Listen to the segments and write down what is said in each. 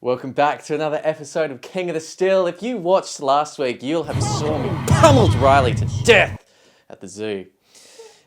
Welcome back to another episode of King of the Still. If you watched last week, you'll have saw me pummeled Reilly to death at the zoo.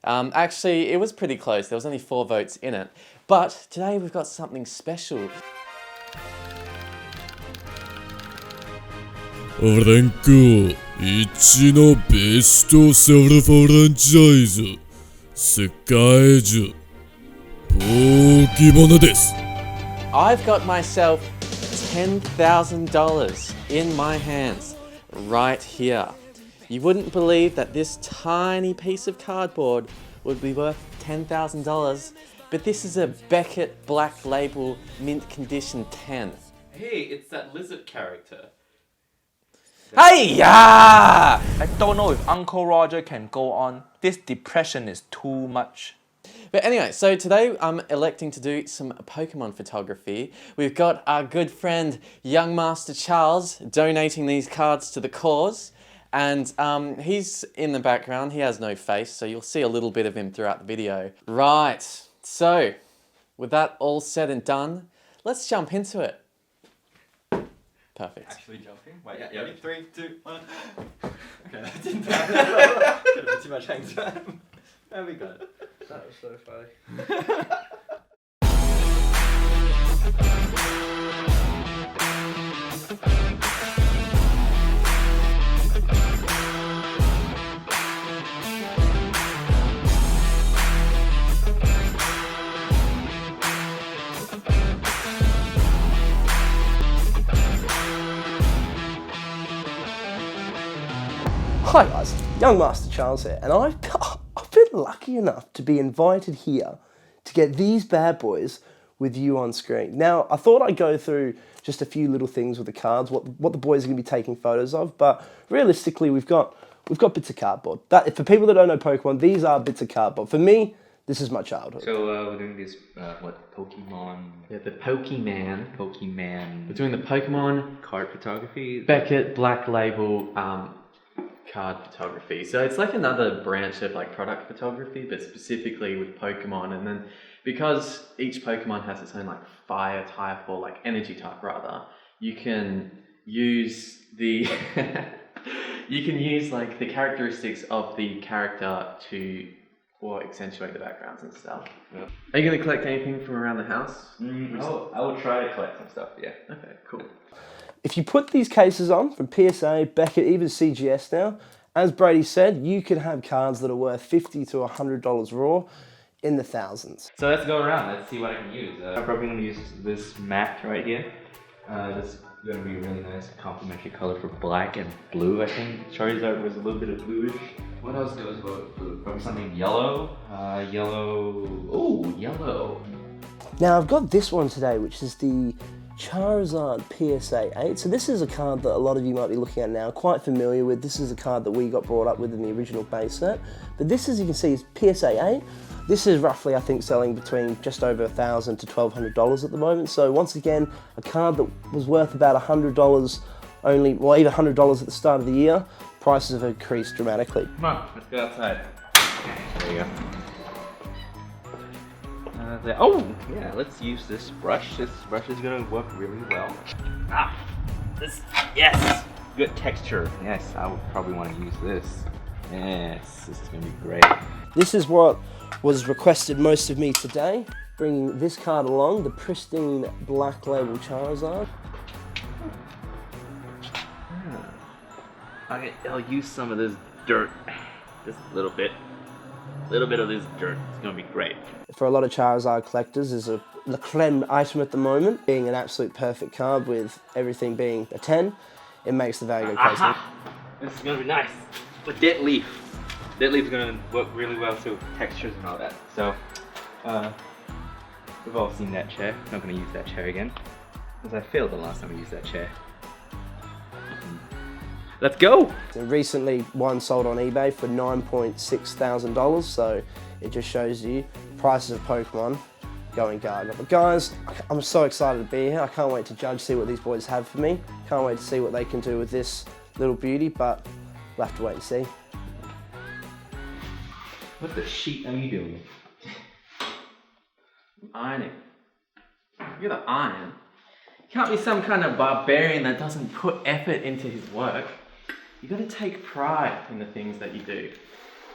Actually, it was pretty close. There was only 4 votes in it. But today we've got something special. 俺んこ一のベストセラーフランチャイズ世界中ポケモンです。 I've got myself $10,000 in my hands right here. You wouldn't believe that this tiny piece of cardboard would be worth $10,000, but this is a Beckett Black Label Mint Condition 10. Hey, it's that lizard character. Hey-ya! I don't know if Uncle Roger can go on. This depression is too much. But anyway, so today I'm electing to do some Pokemon photography. We've got our good friend Young Master Charles donating these cards to the cause. And he's in the background. He has no face, so you'll see a little bit of him throughout the video. Right, so with that all said and done, let's jump into it. Perfect. Actually jumping? Wait, yeah, ready? 3, 2, 1. Okay, that didn't happen. Could have been too much hang time. There we go. That was so funny. Hi guys, Young Master Charles here, and I've been lucky enough to be invited here to get these bad boys with you on screen. Now, I thought I'd go through just a few little things with the cards, what the boys are going to be taking photos of, but realistically, we've got bits of cardboard. That, for people that don't know Pokemon, these are bits of cardboard. For me, this is my childhood. So we're doing this, Pokemon? Yeah, the Pokemon. We're doing the Pokemon Card photography. Beckett Black Label card photography. So it's like another branch of like product photography, but specifically with Pokemon. And then because each Pokemon has its own like fire type or like energy type rather, you can use the you can use like the characteristics of the character to or accentuate the backgrounds and stuff. Yep. Are you going to collect anything from around the house? I will try to collect some stuff, yeah. Okay, cool. If you put these cases on from PSA, Beckett, even CGS now, as Brady said, you could have cards that are worth $50 to $100 raw in the thousands. So let's go around, let's see what I can use. I'm probably going to use this matte right here. This is going to be a really nice complementary color for black and blue. I think Charizard was a little bit of bluish. What else goes with blue? Probably something yellow. Yellow. Now, I've got this one today, which is the Charizard PSA 8. So this is a card that a lot of you might be looking at now, quite familiar with. This is a card that we got brought up with in the original base set. But this, as you can see, is PSA 8. This is roughly, I think, selling between just over $1,000 to $1,200 at the moment. So once again, a card that was worth about $100 only, well, even $100 at the start of the year. Prices have increased dramatically. Come on, let's go outside. There you go. Oh, yeah, let's use this brush. This brush is gonna work really well. Yes! Good texture. Yes, I would probably want to use this. Yes, this is gonna be great. This is what was requested most of me today, bringing this card along, the pristine Black Label Charizard. I'll use some of this dirt. Just a little bit. A little bit of this dirt. It's gonna be great. For a lot of Charizard collectors, is a the creme item at the moment, being an absolute perfect card with everything being a 10. It makes the value go crazy. This is gonna be nice. But Dead Leaf. Dead Leaf is gonna work really well too. Textures and all that. So, we've all seen that chair. Not gonna use that chair again, because I failed the last time I used that chair. Let's go! And recently, one sold on eBay for $9,600, so it just shows you prices of Pokemon going gaga. But guys, I'm so excited to be here. I can't wait to judge, see what these boys have for me. Can't wait to see what they can do with this little beauty, but we'll have to wait and see. What the shit are you doing? Ironing. You're the iron. can't be some kind of barbarian that doesn't put effort into his work. You got to take pride in the things that you do.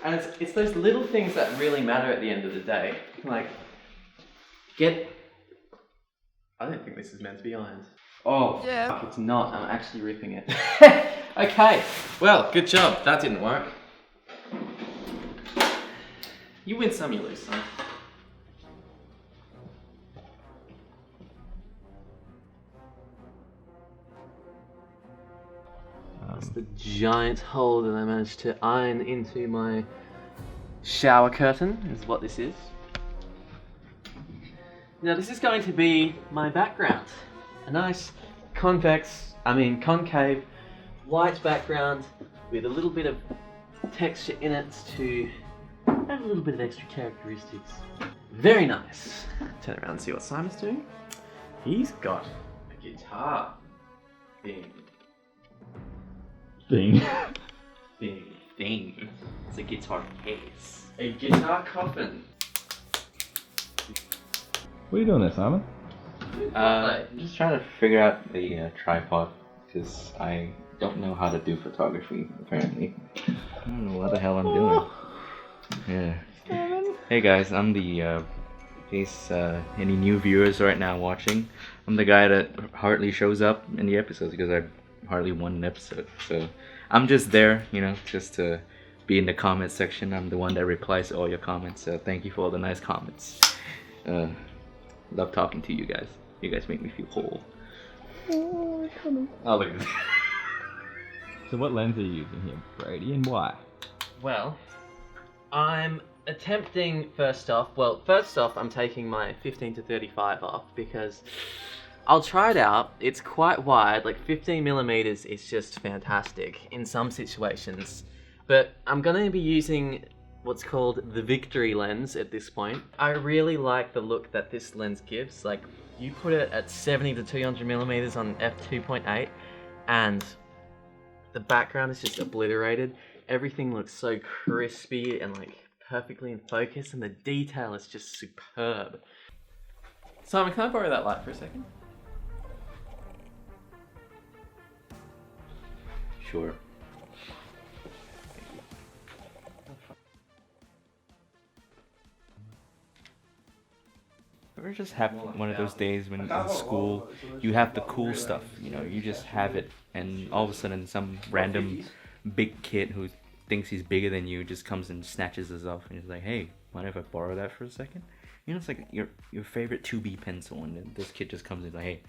And it's those little things that really matter at the end of the day. Like, I don't think this is meant to be ironed. Oh, yeah. It's not. I'm actually ripping it. Okay. Well, good job. That didn't work. You win some, you lose some. That's the giant hole that I managed to iron into my shower curtain, is what this is. Now this is going to be my background. A nice concave white background with a little bit of texture in it to have a little bit of extra characteristics. Very nice. Turn around and see what Simon's doing. He's got a guitar. Bing. It's a guitar case. A guitar coffin. What are you doing there, Simon? I'm just trying to figure out the tripod, because I don't know how to do photography, apparently. I don't know what the hell I'm doing. Yeah. Hey guys, I'm the, in case any new viewers right now watching, I'm the guy that hardly shows up in the episodes because I hardly won an episode. So I'm just there, you know, just to be in the comment section. I'm the one that replies to all your comments, so thank you for all the nice comments. Love talking to you guys. You guys make me feel whole. Oh, look at this. So what lens are you using here, Brady, and why? Well, I'm attempting first off, I'm taking my 15 to 35 off because I'll try it out. It's quite wide, like 15 millimeters is just fantastic in some situations. But I'm going to be using what's called the Victory lens at this point. I really like the look that this lens gives. Like, you put it at 70 to 200 millimeters on f2.8 and the background is just obliterated. Everything looks so crispy and like perfectly in focus, and the detail is just superb. Simon, can I borrow that light for a second? Sure. Ever just have one of those days when in school you have the cool stuff, you know, you just have it, and all of a sudden some random big kid who thinks he's bigger than you just comes and snatches us off and he's like, hey, mind if I borrow that for a second? You know, it's like your favorite 2B pencil, and then this kid just comes and is like, hey,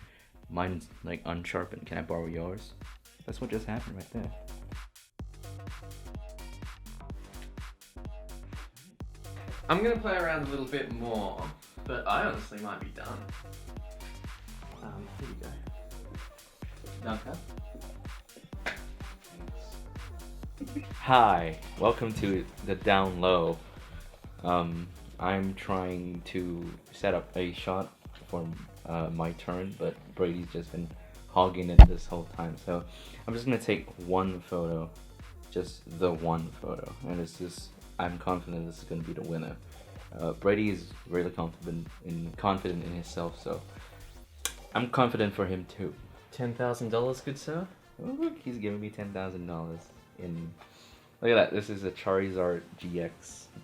mine's like unsharpened, can I borrow yours? That's what just happened right there. I'm gonna play around a little bit more, but I honestly might be done. Here you go. Dunker. Hi, welcome to the Down Low. I'm trying to set up a shot for my turn, but Brady's just been hogging it this whole time. So I'm just gonna take one photo, just the one photo, and it's just, I'm confident this is gonna be the winner. Brady is really confident in himself, so I'm confident for him too. $10,000, good sir? Ooh, he's giving me $10,000 in. Look at that. This is a Charizard GX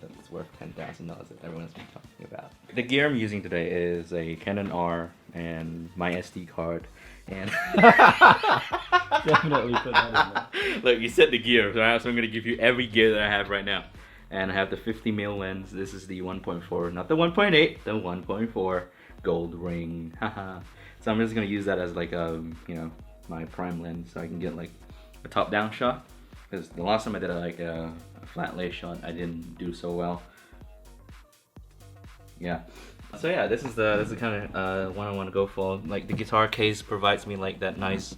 that's worth $10,000 that everyone's been talking about. The gear I'm using today is a Canon R and my SD card. And Definitely put that in there. look, you said the gear, so I'm going to give you every gear that I have right now. And I have the 50mm lens. This is the 1.4, not the 1.8, the 1.4 gold ring. Haha. So I'm just going to use that as like you know, my prime lens, so I can get like a top-down shot. Because the last time I did a flat lay shot, I didn't do so well. Yeah. So yeah, this is the kind of one I want to go for. Like, the guitar case provides me like that nice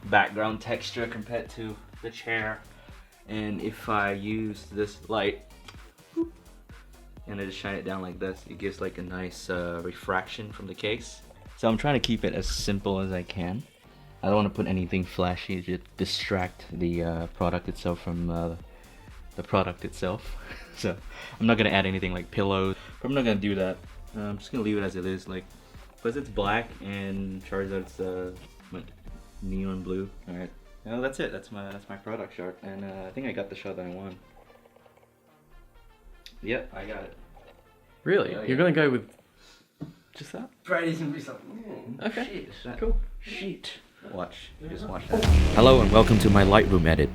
background texture compared to the chair. And if I use this light and I just shine it down like this, it gives like a nice refraction from the case. So I'm trying to keep it as simple as I can. I don't want to put anything flashy to distract the product itself from the product itself. So I'm not going to add anything like pillows. I'm not going to do that. I'm just going to leave it as it is. Like, Plus it's black and Charizard's what, neon blue. All right. No, that's it. That's my product shot, and I think I got the shot that I want. Yep, I got it. Really? Oh, yeah. You're gonna go with just that? Brady's gonna be like, Okay. Shit. Cool. Shit. Watch. Just watch that. Hello and welcome to my Lightroom edit.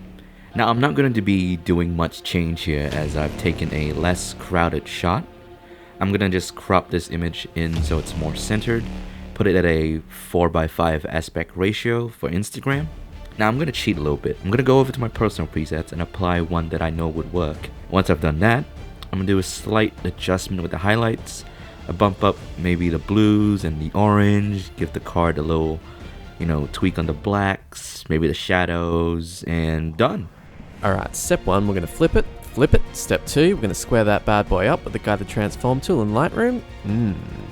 Now I'm not going to be doing much change here as I've taken a less crowded shot. I'm gonna just crop this image in so it's more centered, put it at a 4:5 aspect ratio for Instagram. Now I'm gonna cheat a little bit. I'm gonna go over to my personal presets and apply one that I know would work. Once I've done that, I'm gonna do a slight adjustment with the highlights, a bump up maybe the blues and the orange, give the card a little, tweak on the blacks, maybe the shadows, and done. Alright, step 1, we're going to flip it. Step 2, we're going to square that bad boy up with the guided transform tool in Lightroom.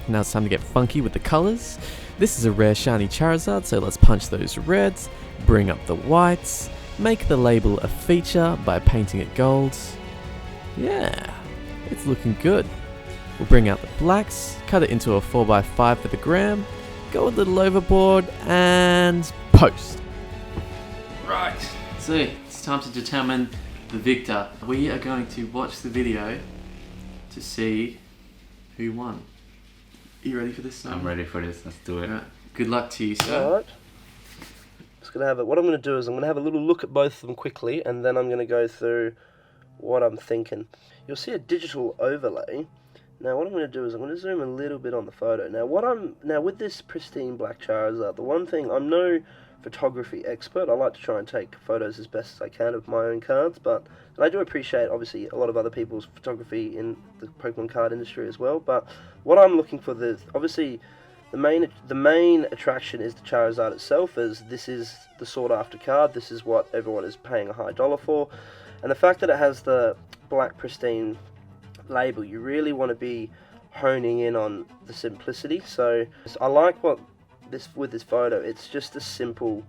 Now it's time to get funky with the colours. This is a rare shiny Charizard, so let's punch those reds, bring up the whites, make the label a feature by painting it gold. Yeah, it's looking good. We'll bring out the blacks, cut it into a 4:5 for the gram, go a little overboard, and post. Right, so it's time to determine the victor. We are going to watch the video to see who won. Are you ready for this? I'm ready for this. Let's do it. Right. Good luck to you, sir. Alright. Just gonna have it. What I'm gonna do is I'm gonna have a little look at both of them quickly, and then I'm gonna go through what I'm thinking. You'll see a digital overlay. Now what I'm going to do is I'm going to zoom a little bit on the photo. Now with this pristine black Charizard, the one thing, I'm no photography expert. I like to try and take photos as best as I can of my own cards, and I do appreciate obviously a lot of other people's photography in the Pokemon card industry as well. But what I'm looking for is obviously the main attraction is the Charizard itself, as this is the sought after card. This is what everyone is paying a high dollar for, and the fact that it has the black pristine label, you really want to be honing in on the simplicity. So I like with this photo, it's just a simple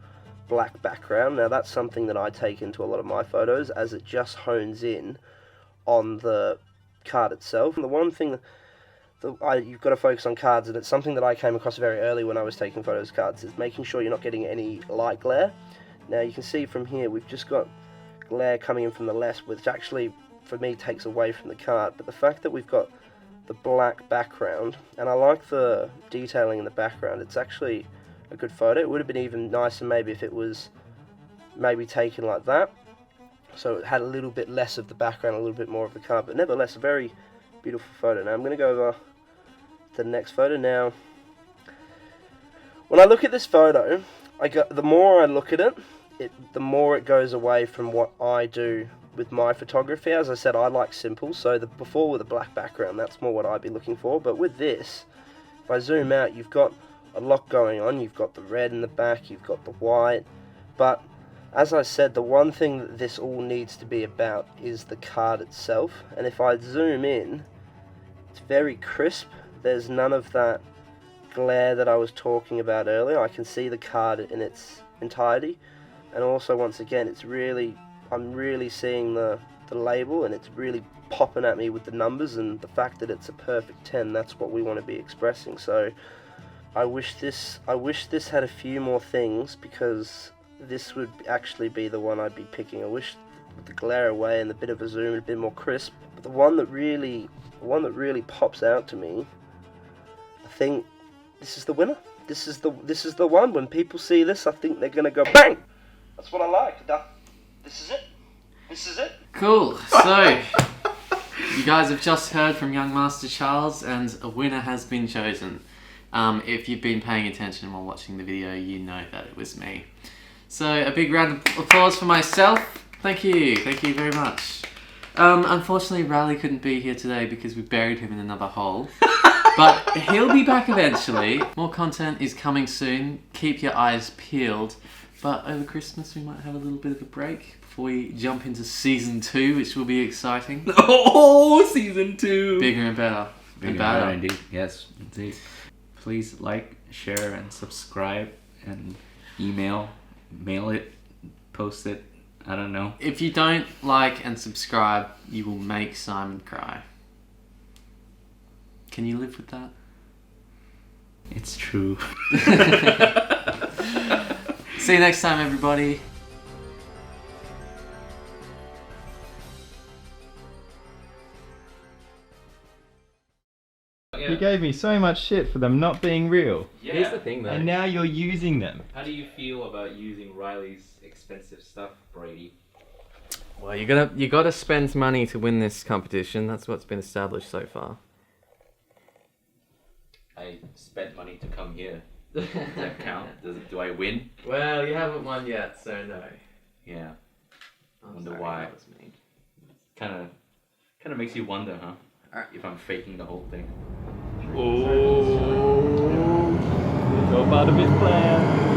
black background. Now that's something that I take into a lot of my photos, as it just hones in on the card itself. And the one thing you've got to focus on cards, and it's something that I came across very early when I was taking photos of cards, is making sure you're not getting any light glare. Now you can see from here we've just got glare coming in from the left, which actually for me takes away from the card. But the fact that we've got the black background, and I like the detailing in the background, it's actually a good photo. It would have been even nicer maybe if it was maybe taken like that, so it had a little bit less of the background, a little bit more of the card, but nevertheless a very beautiful photo. Now I'm going to go over to the next photo. Now when I look at this photo, the more I look at it, the more it goes away from what I do with my photography. As I said, I like simple, so before with a black background, that's more what I'd be looking for. But with this, if I zoom out, you've got a lot going on. You've got the red in the back, you've got the white, but as I said, the one thing that this all needs to be about is the card itself. And if I zoom in, it's very crisp. There's none of that glare that I was talking about earlier. I can see the card in its entirety, and also once again, I'm really seeing the label, and it's really popping at me with the numbers, and the fact that it's a perfect 10, that's what we want to be expressing. So I wish this had a few more things, because this would actually be the one I'd be picking. I wish with the glare away and the bit of a zoom, a bit more crisp. But the one that really pops out to me, I think this is the winner. This is the one. When people see this, I think they're gonna go bang. That's what I like. This is it. Cool. So, you guys have just heard from young Master Charles, and a winner has been chosen. If you've been paying attention while watching the video, you know that it was me. So, a big round of applause for myself. Thank you very much. Unfortunately, Reilly couldn't be here today because we buried him in another hole. But he'll be back eventually. More content is coming soon. Keep your eyes peeled. But over Christmas, we might have a little bit of a break before we jump into season 2, which will be exciting. Oh, season 2! Bigger and better. Bigger and better, indeed. Yes, indeed. Please like, share, and subscribe, and mail it, post it. I don't know. If you don't like and subscribe, you will make Simon cry. Can you live with that? It's true. See you next time, everybody. You gave me so much shit for them not being real. Yeah. Here's the thing, though. And now you're using them. How do you feel about using Reilly's expensive stuff, Brady? Well, you gotta spend money to win this competition. That's what's been established so far. I spent money to come here. Does that count? Do I win? Well, you haven't won yet, so no. Yeah. I'm Wonder sorry, why. that was mean. Kind of makes you wonder, huh? If I'm faking the whole thing. It's all part of his plan.